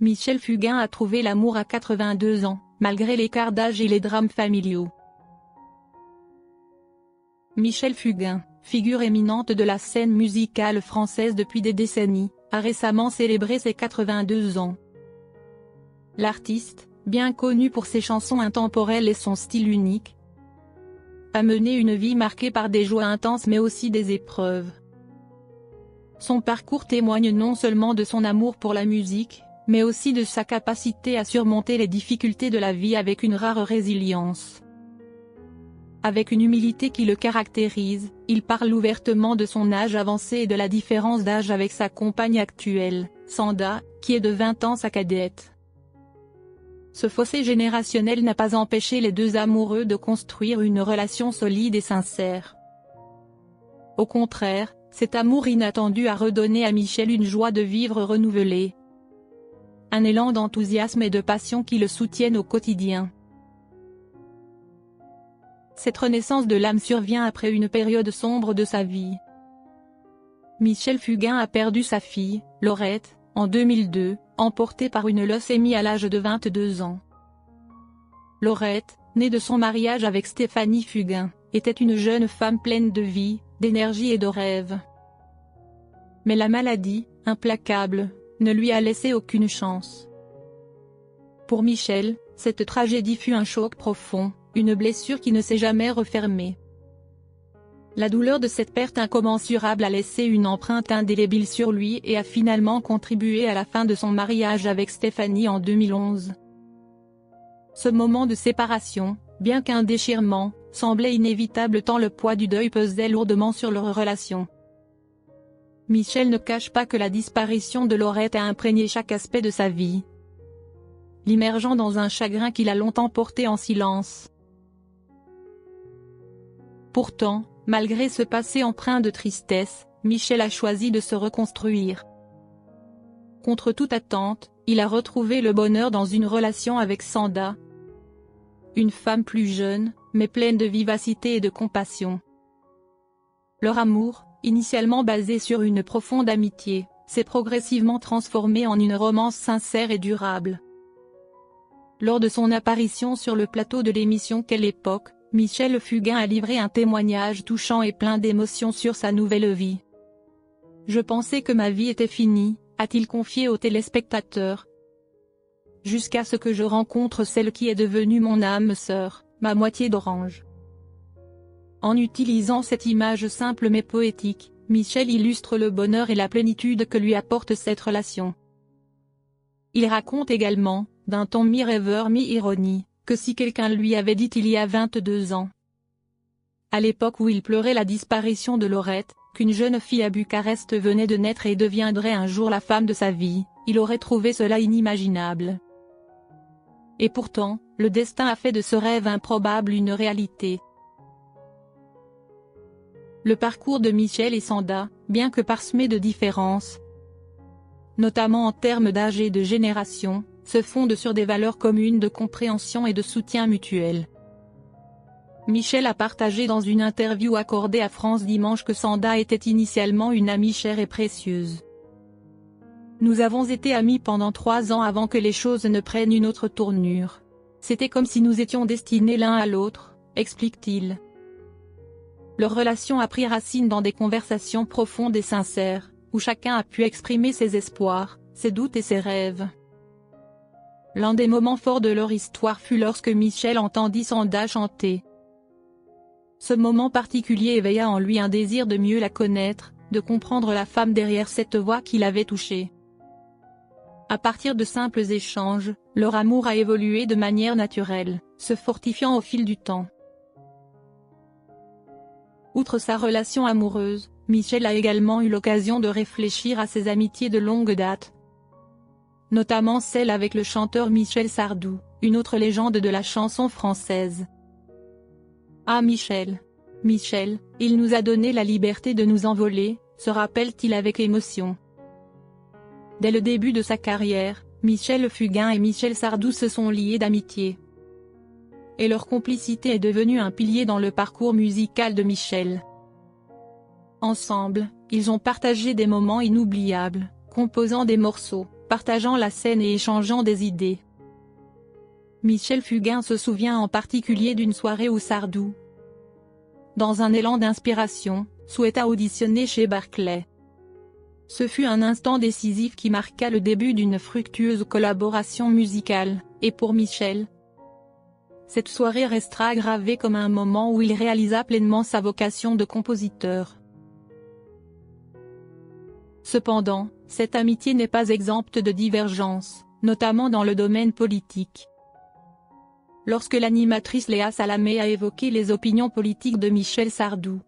Michel Fugain a trouvé l'amour à 82 ans, malgré l'écart d'âge et les drames familiaux. Michel Fugain, figure éminente de la scène musicale française depuis des décennies, a récemment célébré ses 82 ans. L'artiste, bien connu pour ses chansons intemporelles et son style unique, a mené une vie marquée par des joies intenses mais aussi des épreuves. Son parcours témoigne non seulement de son amour pour la musique, mais aussi de sa capacité à surmonter les difficultés de la vie avec une rare résilience. Avec une humilité qui le caractérise, il parle ouvertement de son âge avancé et de la différence d'âge avec sa compagne actuelle, Sanda, qui est de 20 ans sa cadette. Ce fossé générationnel n'a pas empêché les deux amoureux de construire une relation solide et sincère. Au contraire, cet amour inattendu a redonné à Michel une joie de vivre renouvelée. Un élan d'enthousiasme et de passion qui le soutiennent au quotidien. Cette renaissance de l'âme survient après une période sombre de sa vie. Michel Fugain a perdu sa fille, Laurette, en 2002, emportée par une leucémie à l'âge de 22 ans. Laurette, née de son mariage avec Stéphanie Fugain, était une jeune femme pleine de vie, d'énergie et de rêves. Mais la maladie, implacable, ne lui a laissé aucune chance. Pour Michel, cette tragédie fut un choc profond, une blessure qui ne s'est jamais refermée. La douleur de cette perte incommensurable a laissé une empreinte indélébile sur lui et a finalement contribué à la fin de son mariage avec Stéphanie en 2011. Ce moment de séparation, bien qu'un déchirement, semblait inévitable tant le poids du deuil pesait lourdement sur leur relation. Michel ne cache pas que la disparition de Laurette a imprégné chaque aspect de sa vie, l'immergeant dans un chagrin qu'il a longtemps porté en silence. Pourtant, malgré ce passé empreint de tristesse, Michel a choisi de se reconstruire. Contre toute attente, il a retrouvé le bonheur dans une relation avec Sanda, une femme plus jeune, mais pleine de vivacité et de compassion. Leur amour, initialement basé sur une profonde amitié, s'est progressivement transformé en une romance sincère et durable. Lors de son apparition sur le plateau de l'émission Quelle époque, Michel Fugain a livré un témoignage touchant et plein d'émotions sur sa nouvelle vie. « Je pensais que ma vie était finie », a-t-il confié aux téléspectateurs. « Jusqu'à ce que je rencontre celle qui est devenue mon âme sœur, ma moitié d'orange. » En utilisant cette image simple mais poétique, Michel illustre le bonheur et la plénitude que lui apporte cette relation. Il raconte également, d'un ton mi-rêveur mi-ironie, que si quelqu'un lui avait dit il y a 22 ans, à l'époque où il pleurait la disparition de Laurette, qu'une jeune fille à Bucarest venait de naître et deviendrait un jour la femme de sa vie, il aurait trouvé cela inimaginable. Et pourtant, le destin a fait de ce rêve improbable une réalité. Le parcours de Michel et Sanda, bien que parsemé de différences, notamment en termes d'âge et de génération, se fonde sur des valeurs communes de compréhension et de soutien mutuel. Michel a partagé dans une interview accordée à France Dimanche que Sanda était initialement une amie chère et précieuse. « Nous avons été amis pendant 3 ans avant que les choses ne prennent une autre tournure. C'était comme si nous étions destinés l'un à l'autre », explique-t-il. Leur relation a pris racine dans des conversations profondes et sincères, où chacun a pu exprimer ses espoirs, ses doutes et ses rêves. L'un des moments forts de leur histoire fut lorsque Michel entendit Sanda chanter. Ce moment particulier éveilla en lui un désir de mieux la connaître, de comprendre la femme derrière cette voix qui l'avait touché. À partir de simples échanges, leur amour a évolué de manière naturelle, se fortifiant au fil du temps. Outre sa relation amoureuse, Michel a également eu l'occasion de réfléchir à ses amitiés de longue date, notamment celle avec le chanteur Michel Sardou, une autre légende de la chanson française. Ah Michel, il nous a donné la liberté de nous envoler, se rappelle-t-il avec émotion. Dès le début de sa carrière, Michel Fugain et Michel Sardou se sont liés d'amitié. Et leur complicité est devenue un pilier dans le parcours musical de Michel. Ensemble, ils ont partagé des moments inoubliables, composant des morceaux, partageant la scène et échangeant des idées. Michel Fugain se souvient en particulier d'une soirée où Sardou, dans un élan d'inspiration, souhaita auditionner chez Barclay. Ce fut un instant décisif qui marqua le début d'une fructueuse collaboration musicale, et pour Michel, cette soirée restera gravée comme un moment où il réalisa pleinement sa vocation de compositeur. Cependant, cette amitié n'est pas exempte de divergences, notamment dans le domaine politique. Lorsque l'animatrice Léa Salamé a évoqué les opinions politiques de Michel Sardou,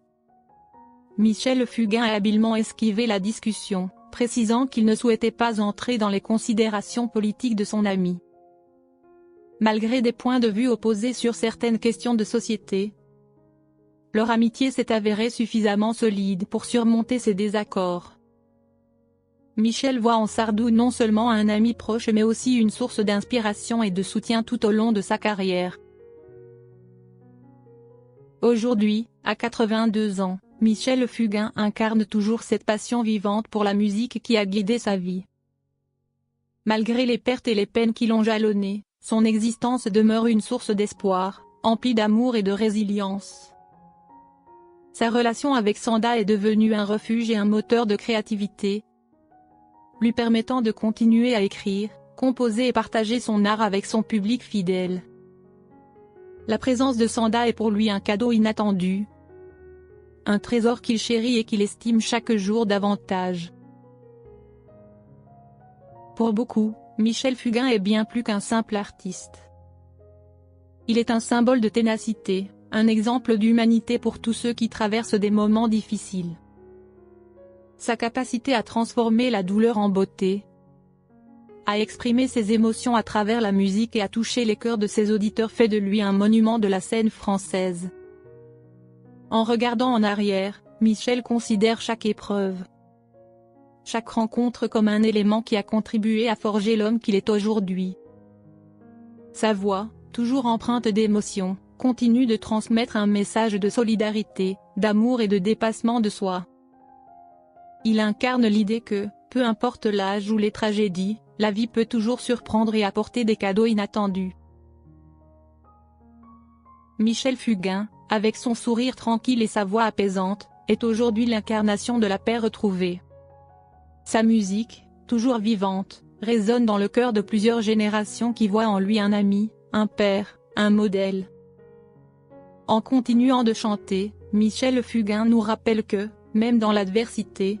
Michel Fugain a habilement esquivé la discussion, précisant qu'il ne souhaitait pas entrer dans les considérations politiques de son ami. Malgré des points de vue opposés sur certaines questions de société, leur amitié s'est avérée suffisamment solide pour surmonter ces désaccords. Michel voit en Sardou non seulement un ami proche mais aussi une source d'inspiration et de soutien tout au long de sa carrière. Aujourd'hui, à 82 ans, Michel Fugain incarne toujours cette passion vivante pour la musique qui a guidé sa vie. Malgré les pertes et les peines qui l'ont jalonné, son existence demeure une source d'espoir, emplie d'amour et de résilience. Sa relation avec Sanda est devenue un refuge et un moteur de créativité, lui permettant de continuer à écrire, composer et partager son art avec son public fidèle. La présence de Sanda est pour lui un cadeau inattendu, un trésor qu'il chérit et qu'il estime chaque jour davantage. Pour beaucoup, Michel Fugain est bien plus qu'un simple artiste. Il est un symbole de ténacité, un exemple d'humanité pour tous ceux qui traversent des moments difficiles. Sa capacité à transformer la douleur en beauté, à exprimer ses émotions à travers la musique et à toucher les cœurs de ses auditeurs fait de lui un monument de la scène française. En regardant en arrière, Michel considère chaque épreuve, chaque rencontre comme un élément qui a contribué à forger l'homme qu'il est aujourd'hui. Sa voix, toujours empreinte d'émotion, continue de transmettre un message de solidarité, d'amour et de dépassement de soi. Il incarne l'idée que, peu importe l'âge ou les tragédies, la vie peut toujours surprendre et apporter des cadeaux inattendus. Michel Fugain, avec son sourire tranquille et sa voix apaisante, est aujourd'hui l'incarnation de la paix retrouvée. Sa musique, toujours vivante, résonne dans le cœur de plusieurs générations qui voient en lui un ami, un père, un modèle. En continuant de chanter, Michel Fugain nous rappelle que, même dans l'adversité,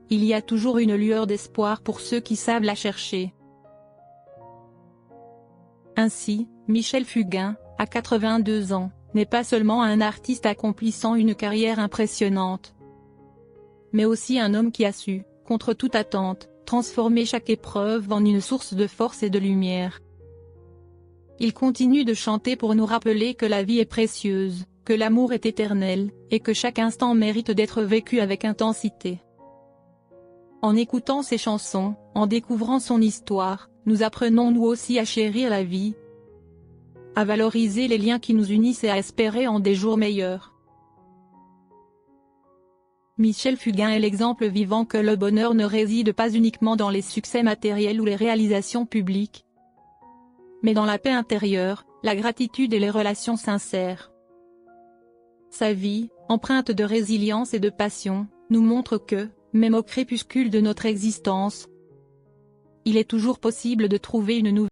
il y a toujours une lueur d'espoir pour ceux qui savent la chercher. Ainsi, Michel Fugain, à 82 ans, n'est pas seulement un artiste accomplissant une carrière impressionnante, mais aussi un homme qui a su, contre toute attente, transformer chaque épreuve en une source de force et de lumière. Il continue de chanter pour nous rappeler que la vie est précieuse, que l'amour est éternel, et que chaque instant mérite d'être vécu avec intensité. En écoutant ses chansons, en découvrant son histoire, nous apprenons nous aussi à chérir la vie, à valoriser les liens qui nous unissent et à espérer en des jours meilleurs. Michel Fugain est l'exemple vivant que le bonheur ne réside pas uniquement dans les succès matériels ou les réalisations publiques, mais dans la paix intérieure, la gratitude et les relations sincères. Sa vie, empreinte de résilience et de passion, nous montre que, même au crépuscule de notre existence, il est toujours possible de trouver une nouvelle